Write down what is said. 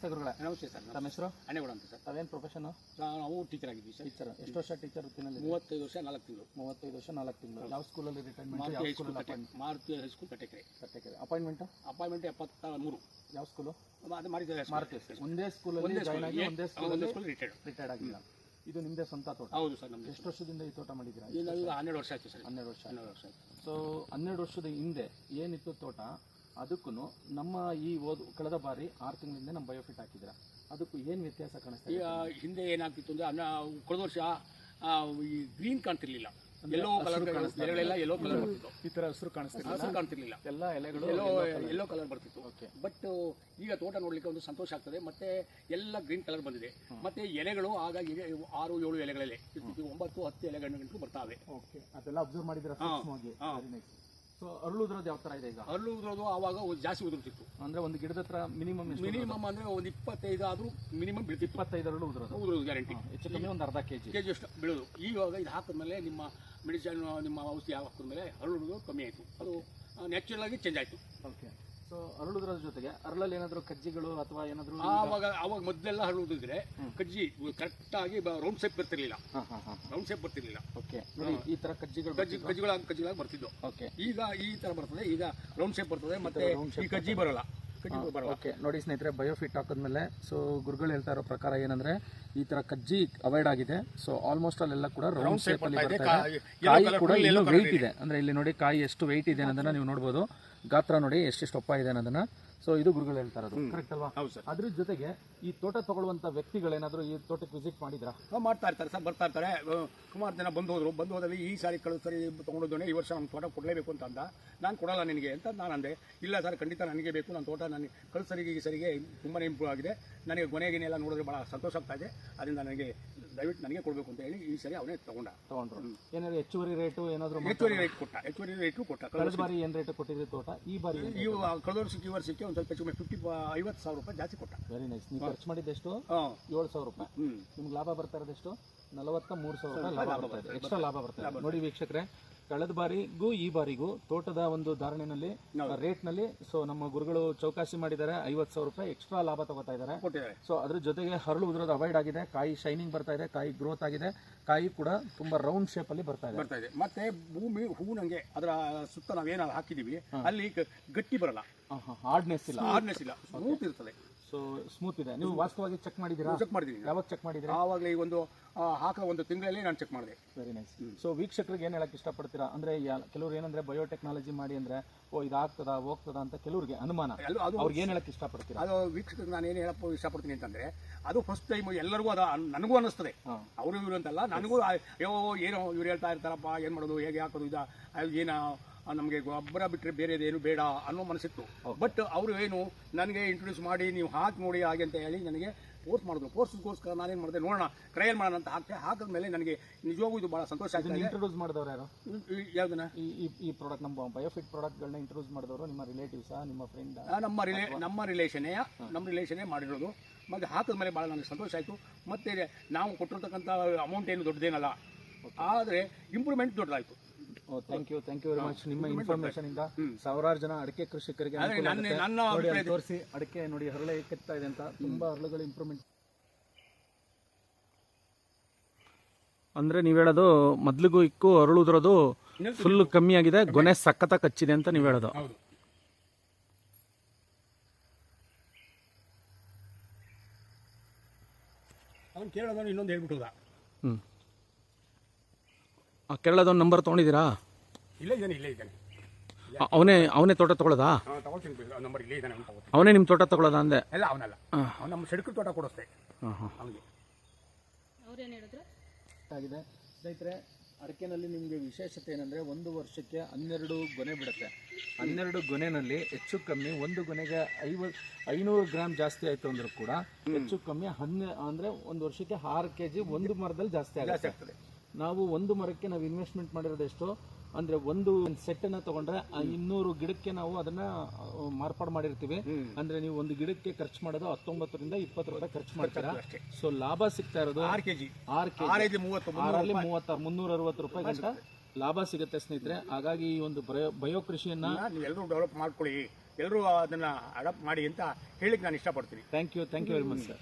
ನಮಸ್ತೆ ಗುರುಗಳೇ. ನಮಸ್ತೆ ಸರ್. ನಮ್ಮ ಹೆಸರು ಅಣ್ಣೇಗೌಡ ಅಂತ ಸರ್. ತಾವೇನು ಪ್ರೊಫೆಷನ್? ನಾವು ಟೀಚರ್ ಆಗಿದ್ವಿ ಸರ್. ಟೀಚರ್. ಎಷ್ಟು ವರ್ಷ ಟೀಚರ್ ವೃತ್ತಿನಲ್ಲಿ? 35 ವರ್ಷ 4 ತಿಂಗಳು. 35 ವರ್ಷ 4 ತಿಂಗಳು. ಯಾವ ಸ್ಕೂಲಲ್ಲಿ ರಿಟೈರ್ಮೆಂಟ್? ಮಾರುತಿ ಹೈಸ್ಕೂಲ್ ಕಟ್ಟೆಕೆರೆ. ಅಪಾಯಿಂಟ್ಮೆಂಟ್ 73. ಯಾವ ಸ್ಕೂಲು? ಅದು ಮಾರುತಿ ಹೈಸ್ಕೂಲ್. ಒಂದೇ ಸ್ಕೂಲಲ್ಲಿ ಜಾಯ್ನ್ ಆಗಿ ಒಂದೇ ಸ್ಕೂಲಲ್ಲಿ ರಿಟೈರ್ಡ್ ಆಗಿಲ್ಲ. ಇದು ನಿಮ್ಮದೇ ಸ್ವಂತ ತೋಟ? ಹೌದು ಸರ್. ನಮ್ಮದು. ಎಷ್ಟು ವರ್ಷದಿಂದ ಈ ತೋಟ ಮಾಡಿದ್ದೀರಾ? ಈಗ 12 ವರ್ಷ ಆಯ್ತು ಸರ್. 12 ವರ್ಷ. 12 ವರ್ಷ ಆಯ್ತು. ಸೊ 12 ವರ್ಷದ ಹಿಂದೆ ಏನಿತ್ತು ತೋಟ, ಅದಕ್ಕೂ ನಮ್ಮ ಈ ಕಳೆದ ಬಾರಿ 6 ತಿಂಗಳಿಂದ ನಮ್ಮ ಬಯೋಫಿಟ್ ಹಾಕಿದ್ದೀರಾ, ಅದಕ್ಕೂ ಏನು ವ್ಯತ್ಯಾಸ ಕಾಣಿಸ್ತಾ? ಈಗ ಹಿಂದೆ ಏನಾಗ್ತಿತ್ತು ಅಂದರೆ ಕಳೆದ ವರ್ಷ ಈ ಗ್ರೀನ್ ಕಾಣ್ತಿರ್ಲಿಲ್ಲ, ಎಲ್ಲೋ ಕಲರ್ ಎಲೆಗಳೆಲ್ಲ ಎಲ್ಲೋ ಕಲರ್ ಬರ್ತಿತ್ತು. ಈ ಥರ ಹಸಿರು ಕಾಣ್ತಿರ್ಲಿಲ್ಲ, ಎಲ್ಲ ಎಲೆಗಳು ಎಲ್ಲೋ ಕಲರ್ ಬರ್ತಿತ್ತು. ಬಟ್ ಈಗ ತೋಟ ನೋಡ್ಲಿಕ್ಕೆ ಒಂದು ಸಂತೋಷ ಆಗ್ತದೆ. ಮತ್ತೆ ಎಲ್ಲ ಗ್ರೀನ್ ಕಲರ್ ಬಂದಿದೆ. ಮತ್ತೆ ಎಲೆಗಳು ಆಗ 6-7 ಎಲೆಗಳಲ್ಲೇ 9-10 ಎಲೆಗಂಟು ಬರ್ತಾವೆ. ಓಕೆ, ಅದೆಲ್ಲ ಅಬ್ಸರ್ವ್ ಮಾಡಿದ್ರೆ ಸೊ ಅರಳುದ್ರದ್ದು ಯಾವ ಥರ ಇದೆ ಈಗ? ಅರಳುದ್ರದ್ದು ಆವಾಗ ಜಾಸ್ತಿ ಉದುರ್ತಿತ್ತು. ಅಂದರೆ ಒಂದು ಗಿಡದ ಹತ್ರ ಮಿನಿಮಮ್ ಅಂದರೆ ಒಂದು 25 ಆದರೂ ಮಿನಿಮಮ್ ಬೀಳ್ತಿತ್ತು. 25 ಅರಳು ಉದುರೋದು ಗ್ಯಾರಂಟಿ. ಹೆಚ್ಚು ಕಮ್ಮಿ ಒಂದು ಅರ್ಧ ಕೆಜಿ ಅಷ್ಟು ಬೀಳೋದು. ಇವಾಗ ಇದು ಹಾಕಿದ್ಮೇಲೆ ನಿಮ್ಮ ಮೆಡಿಸಿನ್, ನಿಮ್ಮ ಔಷಧಿ ಹಾಕಿದ್ಮೇಲೆ ಅರಳುದು ಕಮ್ಮಿ ಆಯಿತು. ಅದು ನ್ಯಾಚುರಲ್ ಆಗಿ ಚೇಂಜ್ ಆಯಿತು. ಓಕೆ. ಸೊ ಅರಳುದ್ರ ಜೊತೆಗೆ ಅರಳಲ್ಲಿ ಏನಾದರೂ ಕಜ್ಜಿಗಳು ಅಥವಾ ಏನಾದರೂ ಆವಾಗ ಮೊದಲೆಲ್ಲ ಹರಳುದಿದ್ರೆ ಕಜ್ಜಿ ಕರೆಕ್ಟಾಗಿ ರೌಂಡ್ ಶೇಪ್ ಬರ್ತಿರ್ಲಿಲ್ಲ. ಓಕೆ, ನೋಡಿ ಈ ತರ ಕಜ್ಜಿಗಳಾಗಿ ಬರ್ತಿದ್ದು. ಓಕೆ, ಈಗ ಈ ತರ ಬರ್ತದೆ. ಈಗ ರೌಂಡ್ ಶೇಪ್ ಬರ್ತದೆ, ಮತ್ತೆ ಈ ಕಜ್ಜಿ ಬರಲ್ಲ. ಓಕೆ, ನೋಡಿ ಸ್ನೇಹಿತರೆ, ಬಯೋಫಿಟ್ ಹಾಕಿದ್ಮೇಲೆ ಸೊ ಗುರುಗಳು ಹೇಳ್ತಾ ಇರೋ ಪ್ರಕಾರ ಏನಂದ್ರೆ ಈ ತರ ಕಜ್ಜಿ ಅವಾಯ್ಡ್ ಆಗಿದೆ. ಸೊ ಆಲ್ಮೋಸ್ಟ್ ಅಲ್ಲೆಲ್ಲ ಕೂಡ ರೌಂಡ್ ಶೇಪ್ ಅಲ್ಲಿ ಬರ್ತಾ ಇದೆ. ಕಾಯಿ ಕೂಡ ಇನ್ನೂ ವೆಯ್ಟ್ ಇದೆ. ಅಂದ್ರೆ ಇಲ್ಲಿ ನೋಡಿ ಕಾಯಿ ಎಷ್ಟು ವೆಯ್ಟ್ ಇದೆ ಅನ್ನೋದನ್ನ ನೀವು ನೋಡ್ಬೋದು. ಗಾತ್ರ ನೋಡಿ ಎಷ್ಟೆಷ್ಟು ಒಪ್ಪ ಇದೆ ಅನ್ನೋದನ್ನ. ಸೊ ಇದು ಗುರುಗಳು ಹೇಳ್ತಾ ಇರೋದು ಕರೆಕ್ಟ್ ಅಲ್ವಾ? ಅದ್ರ ಜೊತೆಗೆ ಈ ತೋಟ ತಗೊಳ್ಳುವಂತ ವ್ಯಕ್ತಿಗಳೇನಾದ್ರು ಈ ತೋಟಕ್ಕೆ ವಿಸಿಟ್ ಮಾಡಿದ್ರಾ? ಮಾಡ್ತಾ ಇರ್ತಾರೆ ಸರ್, ಬರ್ತಾ ಇರ್ತಾರೆ. ಸುಮಾರು ಜನ ಬಂದು ಹೋದಲ್ಲಿ ಈ ಸಾರಿ ಕಳೆದ ಸರಿ ತೊಗೊಂಡೋದನ್ನೇ ಈ ವರ್ಷ ನಮ್ಮ ತೋಟ ಕೊಡಲೇಬೇಕು ಅಂತ ಅಂದ. ನಾನು ಕೊಡಲ್ಲ ನಿನಗೆ ಅಂತ ನಾನು ಅಂದೆ. ಇಲ್ಲ ಸರ್, ಖಂಡಿತ ನನಗೆ ಬೇಕು. ನನ್ನ ತೋಟ ನನಗೆ ಕಳೆದ ಸರಿಗೆ ಈ ಸರಿಗೆ ತುಂಬಾ ಇಂಪ್ರೂವ್ ಆಗಿದೆ. ನನಗೆ ಗೊನೆಗಿನೆಲ್ಲ ನೋಡಿದ್ರೆ ಭಾಳ ಸಂತೋಷ ಆಗ್ತಾ ಇದೆ. ಅದರಿಂದ ನನಗೆ ದಯವಿಟ್ಟು ನನಗೆ ಕೊಡಬೇಕು ಅಂತ ಹೇಳಿ ಈ ಸರಿ ಅವನೇ ತಗೊಂಡ್ರು. ಏನಾದ್ರು ಹೆಚ್ಚುವರಿ ರೇಟು ಏನಾದ್ರು? ಹೆಚ್ಚುವರಿ ರೇಟ್ ಕೊಟ್ಟ. ಕಳೆದ ಬಾರಿ ಏನು ರೇಟ್ ಕೊಟ್ಟಿದ್ರೆ ತೋಟ? ಈ ಬಾರಿ ಕಳೆದ ವರ್ಷಕ್ಕೆ ಈ ವರ್ಷಕ್ಕೆ ಒಂದು ಸ್ವಲ್ಪ ಹೆಚ್ಚು 50,000 ರೂಪಾಯಿ ಜಾಸ್ತಿ ಕೊಟ್ಟ. Very nice. ನೀವು ಖರ್ಚು ಮಾಡಿದ್ದೆಷ್ಟು? 7,000 ರೂಪಾಯಿ. ನಿಮ್ಗೆ ಲಾಭ ಬರ್ತಾ ಇರೋದೆಷ್ಟು? 43,000 ರೂಪಾಯಿ ಲಾಭ ಬರ್ತಾ ಇದೆ. ಎಕ್ಸ್ಟ್ರಾ ಲಾಭ ಬರ್ತಾ ಇದೆ. ನೋಡಿ ವೀಕ್ಷಕರೇ, ಕಳೆದ ಬಾರಿಗೂ ಈ ಬಾರಿಗೂ ತೋಟದ ಒಂದು ಧಾರಣೆನಲ್ಲಿ ರೇಟ್ನಲ್ಲಿ ಸೊ ನಮ್ಮ ಗುರುಗಳು ಚೌಕಾಸಿ ಮಾಡಿದ್ದಾರೆ. 50,000 ರೂಪಾಯಿ ಎಕ್ಸ್ಟ್ರಾ ಲಾಭ ತಗೋತಾ ಇದ್ದಾರೆ. ಸೊ ಅದ್ರ ಜೊತೆಗೆ ಹರಳು ಉದುರೋದು ಅವಾಯ್ಡ್ ಆಗಿದೆ. ಕಾಯಿ ಶೈನಿಂಗ್ ಬರ್ತಾ ಇದೆ, ಕಾಯಿ ಗ್ರೋತ್ ಆಗಿದೆ, ಕಾಯಿ ಕೂಡ ತುಂಬಾ ರೌಂಡ್ ಶೇಪ್ ಅಲ್ಲಿ ಬರ್ತಾ ಇದೆ. ಮತ್ತೆ ಭೂಮಿ ಹೂವಿನಂಗೆ ಅದರ ಸುತ್ತ ನಾವೇನ ಹಾಕಿದೀವಿ ಅಲ್ಲಿ ಗಟ್ಟಿ ಬರಲ್ಲ, ಹಾರ್ಡ್ನೆಸ್ ಇಲ್ಲ, ಸ್ಮೂತ್ ಇರ್ತದೆ. ಸೊ ಸ್ಮೂತ್ ಇದೆ. ನೀವು ವಾಸ್ತವವಾಗಿ ಚೆಕ್ ಮಾಡಿದ್ದೀರಾ? ಚೆಕ್ ಮಾಡಿದ್ದೀನಿ. ಯಾವಾಗ ಚೆಕ್ ಮಾಡಿದ್ರೆ? ಆವಾಗಲೇ ಈ ಒಂದು ಹಾಕೋ ಒಂದು ತಿಂಗಳಲ್ಲಿ ನಾನು ಚೆಕ್ ಮಾಡಿದೆ. Very nice. ಸೊ ವೀಕ್ಷಕರಿಗೆ ಏನು ಹೇಳಕ್ಕೆ ಇಷ್ಟಪಡ್ತೀರಾ ಅಂದ್ರೆ, ಕೆಲವರು ಏನಂದ್ರೆ ಬಯೋಟೆಕ್ನಾಲಜಿ ಮಾಡಿ ಅಂದ್ರೆ ಇದು ಆಗ್ತದಾ ಹೋಗ್ತದಾ ಅಂತ ಕೆಲವರಿಗೆ ಅನುಮಾನ. ಅವ್ರಿಗೆ ಏನು ಹೇಳಕ್ಕೆ ಇಷ್ಟಪಡ್ತೀರಾ? ಅದು ವೀಕ್ಷಕರಿಗೆ ನಾನು ಏನು ಹೇಳಕ್ಕೆ ಇಷ್ಟಪಡ್ತೀನಿ ಅಂತಂದ್ರೆ, ಅದು ಫಸ್ಟ್ ಟೈಮ್ ಎಲ್ಲರಿಗೂ ಅದು ನನಗೂ ಅನ್ನಿಸ್ತದೆ. ಅವರು ಇವರು ಅಂತಲ್ಲ, ನನಗೂ ಏನೋ ಇವ್ರು ಹೇಳ್ತಾ ಇರ್ತಾರಪ್ಪ, ಏನು ಮಾಡೋದು, ಹೇಗೆ ಹಾಕೋದು, ಏನೋ ನಮಗೆ ಗೊಬ್ಬರ ಬಿಟ್ಟರೆ ಬೇರೆದೇನು ಬೇಡ ಅನ್ನೋ ಮನಸ್ಸಿತ್ತು. ಬಟ್ ಅವರು ಏನು ನನಗೆ ಇಂಟ್ರೊಡ್ಯೂಸ್ ಮಾಡಿ ನೀವು ಹಾಕಿ ನೋಡಿ ಹಾಗೆ ಅಂತ ಹೇಳಿ ನನಗೆ ಫೋರ್ಸ್ ಮಾಡಿದ್ರು. ಫೋರ್ಸ್ಗೋಸ್ಕರ ನಾನೇನು ಮಾಡಿದೆ, ನೋಡೋಣ ಟ್ರಯಲ್ ಮಾಡೋಣ ಅಂತ ಹಾಕಿದ ಮೇಲೆ ನನಗೆ ನಿಜವಾಗೂ ಇದು ಭಾಳ ಸಂತೋಷ ಆಗಿದೆ. ಇಂಟ್ರೊಡ್ಯೂಸ್ ಮಾಡಿದವರು ಯಾರು? ಯಾವುದನ್ನ? ಈ ಪ್ರಾಡಕ್ಟ್, ನಮ್ಮ ಬಯೋಫಿಟ್ ಪ್ರಾಡಕ್ಟ್ಗಳನ್ನ ಇಂಟ್ರೊಡ್ಯೂಸ್ ಮಾಡಿದವರು ನಿಮ್ಮ ರಿಲೇಟಿವ್ಸಾ, ನಿಮ್ಮ ಫ್ರೆಂಡ್? ನಮ್ಮ ರಿಲೇಷನೇ ಮಾಡಿರೋದು. ಮತ್ತು ಹಾಕಿದ ಮೇಲೆ ಭಾಳ ನನಗೆ ಸಂತೋಷ ಆಯಿತು. ಮತ್ತು ನಾವು ಕೊಟ್ಟಿರ್ತಕ್ಕಂಥ ಅಮೌಂಟ್ ಏನು ದೊಡ್ಡದೇನಲ್ಲ, ಆದರೆ ಇಂಪ್ರೂವ್ಮೆಂಟ್ ದೊಡ್ಡದಾಯಿತು. Thank you very much. ನಿಮ್ಮ ಇನ್ಫಾರ್ಮೇಶನ್ ಇಂದ ಸಾವಿರಾರು ಜನ ಅಡಿಕೆ ಕೃಷಿಕರಿಗೆ ತೋರಿಸಿ, ಅಡಿಕೆ ನೋಡಿ ಹರಳೆ ಕೆತ್ತಾ ಇದೆ ಅಂತ, ತುಂಬಾ ಹರಳುಗಳು ಇಂಪ್ರೂವ್ಮೆಂಟ್. ಅಂದ್ರೆ ನೀವು ಹೇಳೋದು ಮೊದ್ಲಿಗೂ ಇಕ್ಕು ಹರಳುದ್ರದು ಫುಲ್ ಕಮ್ಮಿ ಆಗಿದೆ, ಗೊನೆ ಸಖತ್ತ ಕಚ್ಚಿದೆ ಅಂತ ನೀವು ಹೇಳೋದು. ಕೇಳೋದು ಇನ್ನೊಂದು ಹೇಳ್ಬಿಟ್ಟುದ. ಕೇರಳದವ್ನ ನಂಬರ್ ತೊಗೊಂಡಿದ್ದೀರಾ? ಇಲ್ಲೇ ಇದ್ದಾನೆ. ಅವನೇ ತೋಟ ತಗೊಳ್ಳೋದಾ? ಅವನೇ ನಿಮ್ಮ ತೋಟ ತಗೊಳ್ಳೋದಾ ಅಂದೆ? ಇಲ್ಲ, ಅವನಲ್ಲ, ನಮ್ಮ ಸೆಡ್ಕಲ್ ತೋಟ ಕೊಡಿಸ್ತೆ ಅವನಿಗೆ. ಆಗಿದೆ ಸ್ನೇಹಿತರೆ, ಅಡಿಕೆನಲ್ಲಿ ನಿಮಗೆ ವಿಶೇಷತೆ ಏನಂದರೆ, ಒಂದು ವರ್ಷಕ್ಕೆ 12 ಗೊನೆ ಬಿಡುತ್ತೆ. 12 ಗೊನೆನಲ್ಲಿ ಹೆಚ್ಚು ಕಮ್ಮಿ ಒಂದು ಗೊನೆಗೆ 500 ಗ್ರಾಮ್ ಜಾಸ್ತಿ ಆಯಿತು ಅಂದರೂ ಕೂಡ ಹೆಚ್ಚು ಕಮ್ಮಿ ಅಂದರೆ ಒಂದು ವರ್ಷಕ್ಕೆ 6 kg ಒಂದು ಮರದಲ್ಲಿ ಜಾಸ್ತಿ ಆಗುತ್ತೆ. ನಾವು ಒಂದು ಮರಕ್ಕೆ ನಾವು ಇನ್ವೆಸ್ಟ್ಮೆಂಟ್ ಮಾಡಿರೋದು ಎಷ್ಟು ಅಂದರೆ, ಒಂದು ಸೆಟ್ಟನ್ನು ತೊಗೊಂಡ್ರೆ 200 ಗಿಡಕ್ಕೆ ನಾವು ಅದನ್ನು ಮಾರ್ಪಾಡು ಮಾಡಿರ್ತೀವಿ. ಅಂದರೆ ನೀವು ಒಂದು ಗಿಡಕ್ಕೆ ಖರ್ಚು ಮಾಡೋದು 19 ರಿಂದ 20 ರೂಪಾಯಿ ಖರ್ಚು ಮಾಡ್ತೀರಾ. ಸೊ ಲಾಭ ಸಿಗ್ತಾ ಇರೋದು 6 kg 360 ರೂಪಾಯಿ ಗಂಟ ಲಾಭ ಸಿಗುತ್ತೆ ಸ್ನೇಹಿತರೆ. ಹಾಗಾಗಿ ಈ ಒಂದು ಬಯೋ ಕೃಷಿಯನ್ನು ಎಲ್ಲರೂ ಡೆವಲಪ್ ಮಾಡ್ಕೊಳ್ಳಿ. ಎಲ್ಲರೂ ಅದನ್ನು ಅಡಾಪ್ಟ್ ಮಾಡಿ ಅಂತ ಹೇಳಿಕ್ಕೆ ನಾನು ಇಷ್ಟಪಡ್ತೀನಿ. Thank you very much sir.